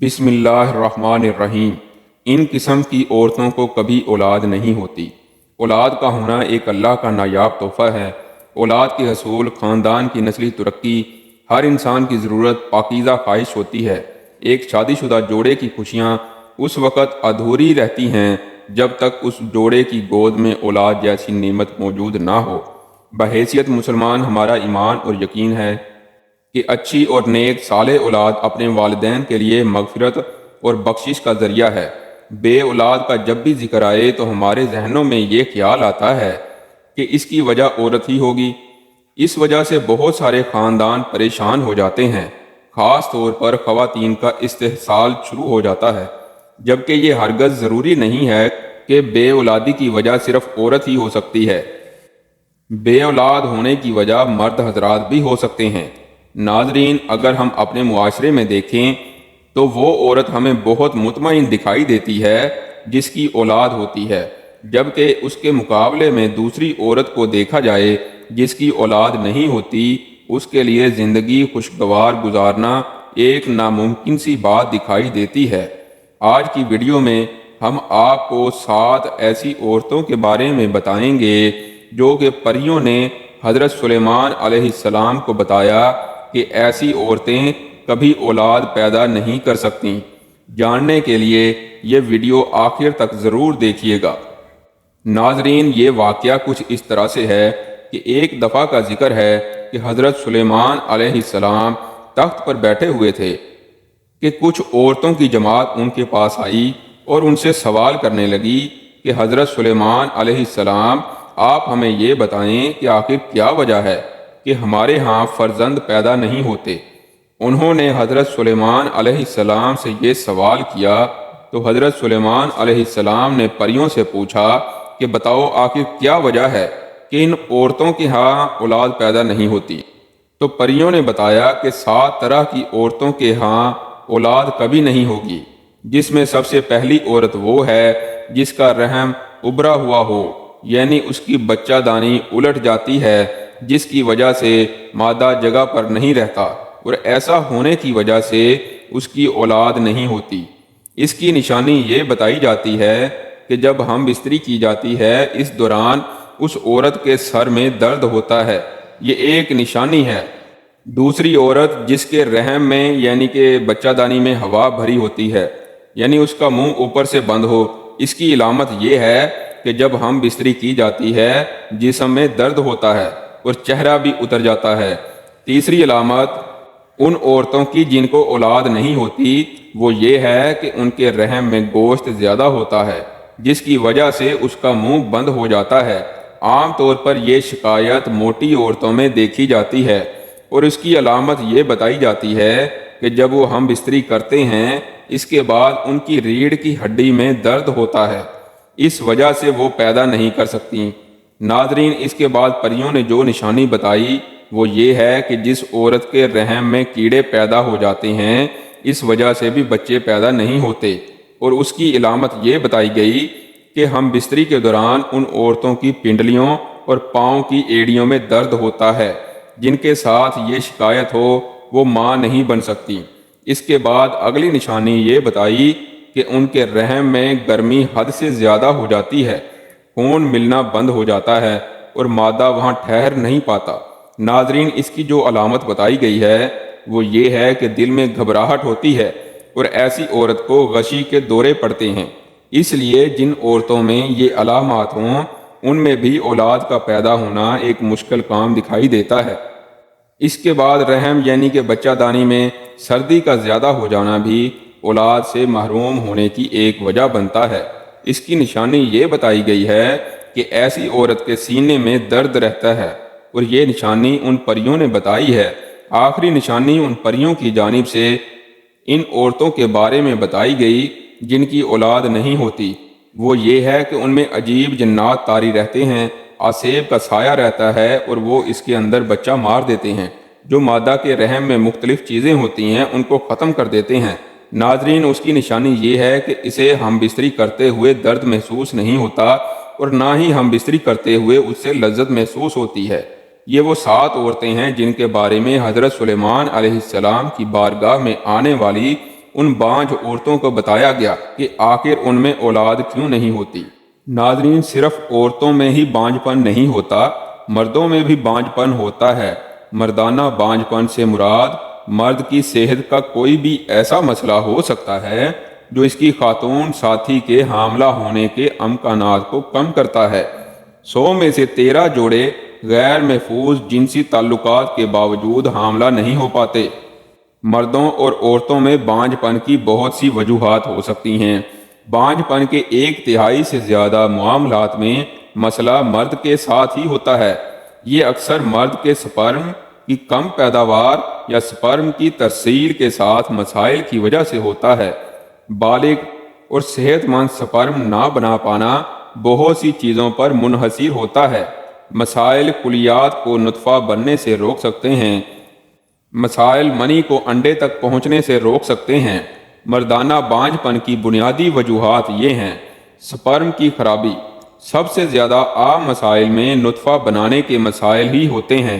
بسم اللہ الرحمن الرحیم۔ ان قسم کی عورتوں کو کبھی اولاد نہیں ہوتی۔ اولاد کا ہونا ایک اللہ کا نایاب تحفہ ہے۔ اولاد کے حصول، خاندان کی نسلی ترقی، ہر انسان کی ضرورت پاکیزہ خواہش ہوتی ہے۔ ایک شادی شدہ جوڑے کی خوشیاں اس وقت ادھوری رہتی ہیں جب تک اس جوڑے کی گود میں اولاد جیسی نعمت موجود نہ ہو۔ بحیثیت مسلمان ہمارا ایمان اور یقین ہے کہ اچھی اور نیک صالح اولاد اپنے والدین کے لیے مغفرت اور بخشش کا ذریعہ ہے۔ بے اولاد کا جب بھی ذکر آئے تو ہمارے ذہنوں میں یہ خیال آتا ہے کہ اس کی وجہ عورت ہی ہوگی۔ اس وجہ سے بہت سارے خاندان پریشان ہو جاتے ہیں، خاص طور پر خواتین کا استحصال شروع ہو جاتا ہے، جبکہ یہ ہرگز ضروری نہیں ہے کہ بے اولادی کی وجہ صرف عورت ہی ہو سکتی ہے۔ بے اولاد ہونے کی وجہ مرد حضرات بھی ہو سکتے ہیں۔ ناظرین، اگر ہم اپنے معاشرے میں دیکھیں تو وہ عورت ہمیں بہت مطمئن دکھائی دیتی ہے جس کی اولاد ہوتی ہے، جبکہ اس کے مقابلے میں دوسری عورت کو دیکھا جائے جس کی اولاد نہیں ہوتی، اس کے لیے زندگی خوشگوار گزارنا ایک ناممکن سی بات دکھائی دیتی ہے۔ آج کی ویڈیو میں ہم آپ کو 7 ایسی عورتوں کے بارے میں بتائیں گے جو کہ پریوں نے حضرت سلیمان علیہ السلام کو بتایا کہ ایسی عورتیں کبھی اولاد پیدا نہیں کر سکتیں۔ جاننے کے لیے یہ ویڈیو آخر تک ضرور دیکھیے گا۔ ناظرین، یہ واقعہ کچھ اس طرح سے ہے کہ ایک دفعہ کا ذکر ہے کہ حضرت سلیمان علیہ السلام تخت پر بیٹھے ہوئے تھے کہ کچھ عورتوں کی جماعت ان کے پاس آئی اور ان سے سوال کرنے لگی کہ حضرت سلیمان علیہ السلام، آپ ہمیں یہ بتائیں کہ آخر کیا وجہ ہے کہ ہمارے ہاں فرزند پیدا نہیں ہوتے۔ انہوں نے حضرت سلیمان علیہ السلام سے یہ سوال کیا تو حضرت سلیمان علیہ السلام نے پریوں سے پوچھا کہ بتاؤ آخر کیا وجہ ہے کہ ان عورتوں کے ہاں اولاد پیدا نہیں ہوتی۔ تو پریوں نے بتایا کہ 7 طرح کی عورتوں کے ہاں اولاد کبھی نہیں ہوگی، جس میں سب سے پہلی عورت وہ ہے جس کا رحم ابھرا ہوا ہو، یعنی اس کی بچہ دانی الٹ جاتی ہے، جس کی وجہ سے مادہ جگہ پر نہیں رہتا اور ایسا ہونے کی وجہ سے اس کی اولاد نہیں ہوتی۔ اس کی نشانی یہ بتائی جاتی ہے کہ جب ہم بستری کی جاتی ہے اس دوران اس عورت کے سر میں درد ہوتا ہے، یہ ایک نشانی ہے۔ دوسری عورت جس کے رحم میں یعنی کہ بچہ دانی میں ہوا بھری ہوتی ہے، یعنی اس کا منہ اوپر سے بند ہو، اس کی علامت یہ ہے کہ جب ہم بستری کی جاتی ہے جسم میں درد ہوتا ہے اور چہرہ بھی اتر جاتا ہے۔ تیسری علامت ان عورتوں کی جن کو اولاد نہیں ہوتی وہ یہ ہے کہ ان کے رحم میں گوشت زیادہ ہوتا ہے، جس کی وجہ سے اس کا منہ بند ہو جاتا ہے۔ عام طور پر یہ شکایت موٹی عورتوں میں دیکھی جاتی ہے اور اس کی علامت یہ بتائی جاتی ہے کہ جب وہ ہم بستری کرتے ہیں اس کے بعد ان کی ریڑھ کی ہڈی میں درد ہوتا ہے، اس وجہ سے وہ پیدا نہیں کر سکتی۔ ناظرین، اس کے بعد پریوں نے جو نشانی بتائی وہ یہ ہے کہ جس عورت کے رحم میں کیڑے پیدا ہو جاتے ہیں اس وجہ سے بھی بچے پیدا نہیں ہوتے، اور اس کی علامت یہ بتائی گئی کہ ہم بستری کے دوران ان عورتوں کی پنڈلیوں اور پاؤں کی ایڑیوں میں درد ہوتا ہے جن کے ساتھ یہ شکایت ہو وہ ماں نہیں بن سکتی۔ اس کے بعد اگلی نشانی یہ بتائی کہ ان کے رحم میں گرمی حد سے زیادہ ہو جاتی ہے، خون ملنا بند ہو جاتا ہے اور مادہ وہاں ٹھہر نہیں پاتا۔ ناظرین، اس کی جو علامت بتائی گئی ہے وہ یہ ہے کہ دل میں گھبراہٹ ہوتی ہے اور ایسی عورت کو غشی کے دورے پڑتے ہیں۔ اس لیے جن عورتوں میں یہ علامات ہوں ان میں بھی اولاد کا پیدا ہونا ایک مشکل کام دکھائی دیتا ہے۔ اس کے بعد رحم یعنی کہ بچہ دانی میں سردی کا زیادہ ہو جانا بھی اولاد سے محروم ہونے کی ایک وجہ بنتا ہے۔ اس کی نشانی یہ بتائی گئی ہے کہ ایسی عورت کے سینے میں درد رہتا ہے اور یہ نشانی ان پریوں نے بتائی ہے۔ آخری نشانی ان پریوں کی جانب سے ان عورتوں کے بارے میں بتائی گئی جن کی اولاد نہیں ہوتی، وہ یہ ہے کہ ان میں عجیب جنات طاری رہتے ہیں، آسیب کا سایہ رہتا ہے اور وہ اس کے اندر بچہ مار دیتے ہیں۔ جو مادہ کے رحم میں مختلف چیزیں ہوتی ہیں ان کو ختم کر دیتے ہیں۔ ناظرین، اس کی نشانی یہ ہے کہ اسے ہم بستری کرتے ہوئے درد محسوس نہیں ہوتا اور نہ ہی ہم بستری کرتے ہوئے اس سے لذت محسوس ہوتی ہے۔ یہ وہ 7 عورتیں ہیں جن کے بارے میں حضرت سلیمان علیہ السلام کی بارگاہ میں آنے والی ان بانجھ عورتوں کو بتایا گیا کہ آخر ان میں اولاد کیوں نہیں ہوتی۔ ناظرین، صرف عورتوں میں ہی بانجھ پن نہیں ہوتا، مردوں میں بھی بانجھ پن ہوتا ہے۔ مردانہ بانجھ پن سے مراد مرد کی صحت کا کوئی بھی ایسا مسئلہ ہو سکتا ہے جو اس کی خاتون ساتھی کے حاملہ ہونے کے امکانات کو کم کرتا ہے۔ 100 میں سے 13 جوڑے غیر محفوظ جنسی تعلقات کے باوجود حاملہ نہیں ہو پاتے۔ مردوں اور عورتوں میں بانجھ پن کی بہت سی وجوہات ہو سکتی ہیں۔ بانجھ پن کے 1/3 سے زیادہ معاملات میں مسئلہ مرد کے ساتھ ہی ہوتا ہے۔ یہ اکثر مرد کے سپرم کی کم پیداوار یا سپرم کی ترسیل کے ساتھ مسائل کی وجہ سے ہوتا ہے۔ بالغ اور صحت مند سپرم نہ بنا پانا بہت سی چیزوں پر منحصر ہوتا ہے۔ مسائل کلیات کو نطفہ بننے سے روک سکتے ہیں۔ مسائل منی کو انڈے تک پہنچنے سے روک سکتے ہیں۔ مردانہ بانجھ پن کی بنیادی وجوہات یہ ہیں۔ سپرم کی خرابی۔ سب سے زیادہ عام مسائل میں نطفہ بنانے کے مسائل ہی ہوتے ہیں،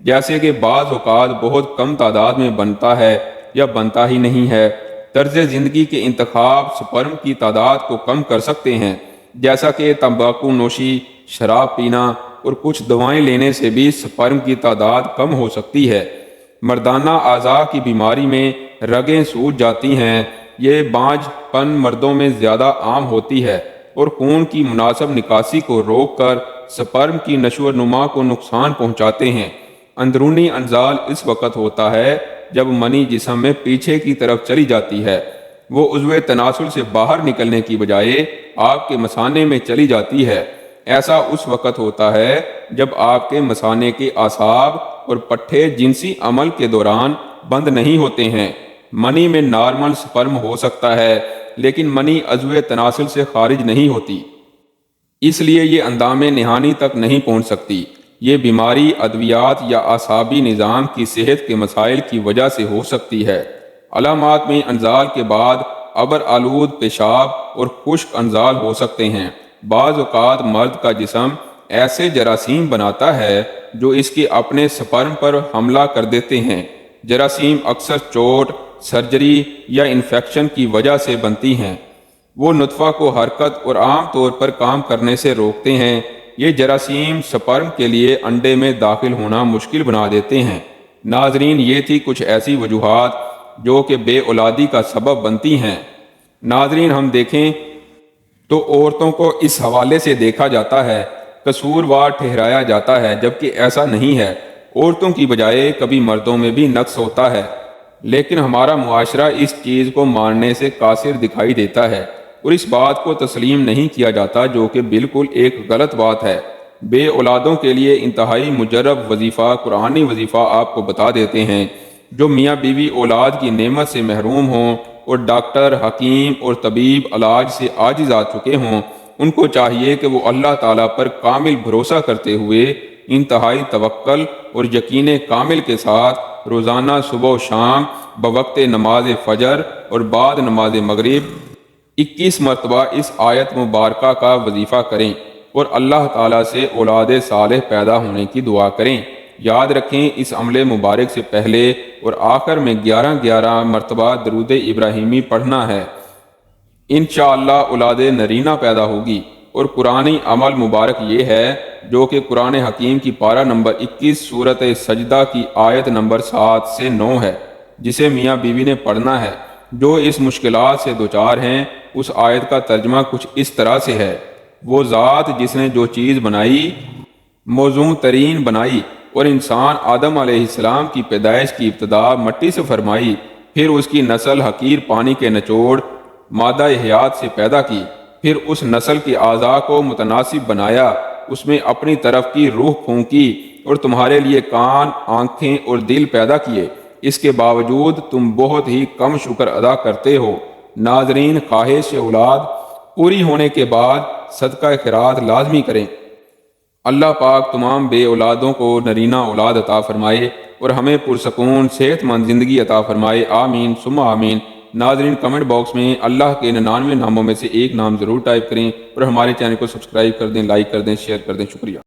جیسے کہ بعض اوقات بہت کم تعداد میں بنتا ہے یا بنتا ہی نہیں ہے۔ طرز زندگی کے انتخاب سپرم کی تعداد کو کم کر سکتے ہیں، جیسا کہ تمباکو نوشی، شراب پینا اور کچھ دوائیں لینے سے بھی سپرم کی تعداد کم ہو سکتی ہے۔ مردانہ اعضاء کی بیماری میں رگیں سوج جاتی ہیں۔ یہ بانجھ پن مردوں میں زیادہ عام ہوتی ہے اور خون کی مناسب نکاسی کو روک کر سپرم کی نشو و نما کو نقصان پہنچاتے ہیں۔ اندرونی انزال اس وقت ہوتا ہے جب منی جسم میں پیچھے کی طرف چلی جاتی ہے۔ وہ عضو تناسل سے باہر نکلنے کی بجائے آپ کے مثانے میں چلی جاتی ہے۔ ایسا اس وقت ہوتا ہے جب آپ کے مثانے کے اعصاب اور پٹھے جنسی عمل کے دوران بند نہیں ہوتے ہیں۔ منی میں نارمل سپرم ہو سکتا ہے، لیکن منی عضو تناسل سے خارج نہیں ہوتی، اس لیے یہ اندام نہانی تک نہیں پہنچ سکتی۔ یہ بیماری ادویات یا اعصابی نظام کی صحت کے مسائل کی وجہ سے ہو سکتی ہے۔ علامات میں انزال کے بعد ابر آلود پیشاب اور خشک انزال ہو سکتے ہیں۔ بعض اوقات مرد کا جسم ایسے جراثیم بناتا ہے جو اس کے اپنے سپرم پر حملہ کر دیتے ہیں۔ جراثیم اکثر چوٹ، سرجری یا انفیکشن کی وجہ سے بنتی ہیں۔ وہ نطفہ کو حرکت اور عام طور پر کام کرنے سے روکتے ہیں۔ یہ جراثیم سپرم کے لیے انڈے میں داخل ہونا مشکل بنا دیتے ہیں۔ ناظرین، یہ تھی کچھ ایسی وجوہات جو کہ بے اولادی کا سبب بنتی ہیں۔ ناظرین، ہم دیکھیں تو عورتوں کو اس حوالے سے دیکھا جاتا ہے، قصوروار ٹھہرایا جاتا ہے، جبکہ ایسا نہیں ہے۔ عورتوں کی بجائے کبھی مردوں میں بھی نقص ہوتا ہے، لیکن ہمارا معاشرہ اس چیز کو ماننے سے قاصر دکھائی دیتا ہے اور اس بات کو تسلیم نہیں کیا جاتا، جو کہ بالکل ایک غلط بات ہے۔ بے اولادوں کے لیے انتہائی مجرب وظیفہ، قرآنی وظیفہ آپ کو بتا دیتے ہیں۔ جو میاں بیوی اولاد کی نعمت سے محروم ہوں اور ڈاکٹر، حکیم اور طبیب علاج سے عاجز آ چکے ہوں، ان کو چاہیے کہ وہ اللہ تعالیٰ پر کامل بھروسہ کرتے ہوئے انتہائی توکل اور یقین کامل کے ساتھ روزانہ صبح و شام بوقت نماز فجر اور بعد نماز مغرب 21 مرتبہ اس آیت مبارکہ کا وظیفہ کریں اور اللہ تعالیٰ سے اولاد صالح پیدا ہونے کی دعا کریں۔ یاد رکھیں، اس عمل مبارک سے پہلے اور آخر میں 11 مرتبہ درود ابراہیمی پڑھنا ہے۔ انشاءاللہ اولاد نرینہ پیدا ہوگی۔ اور قرآنی عمل مبارک یہ ہے جو کہ قرآن حکیم کی پارہ نمبر 21 سورۃ سجدہ کی آیت نمبر 7 سے 9 ہے، جسے میاں بیوی نے پڑھنا ہے۔ جو اس مشکلات سے دوچار ہیں، اس آیت کا ترجمہ کچھ اس طرح سے ہے: وہ ذات جس نے جو چیز بنائی موزوں ترین بنائی، اور انسان آدم علیہ السلام کی پیدائش کی ابتدا مٹی سے فرمائی، پھر اس کی نسل حقیر پانی کے نچوڑ مادہ حیات سے پیدا کی، پھر اس نسل کے اعضاء کو متناسب بنایا، اس میں اپنی طرف کی روح پھونکی اور تمہارے لیے کان، آنکھیں اور دل پیدا کیے۔ اس کے باوجود تم بہت ہی کم شکر ادا کرتے ہو۔ ناظرین، خواہش اولاد پوری ہونے کے بعد صدقہ خیرات لازمی کریں۔ اللہ پاک تمام بے اولادوں کو نرینہ اولاد عطا فرمائے اور ہمیں پرسکون صحت مند زندگی عطا فرمائے، آمین ثم آمین۔ ناظرین، کمنٹ باکس میں اللہ کے 99 ناموں میں سے ایک نام ضرور ٹائپ کریں اور ہمارے چینل کو سبسکرائب کر دیں، لائک کر دیں، شیئر کر دیں۔ شکریہ۔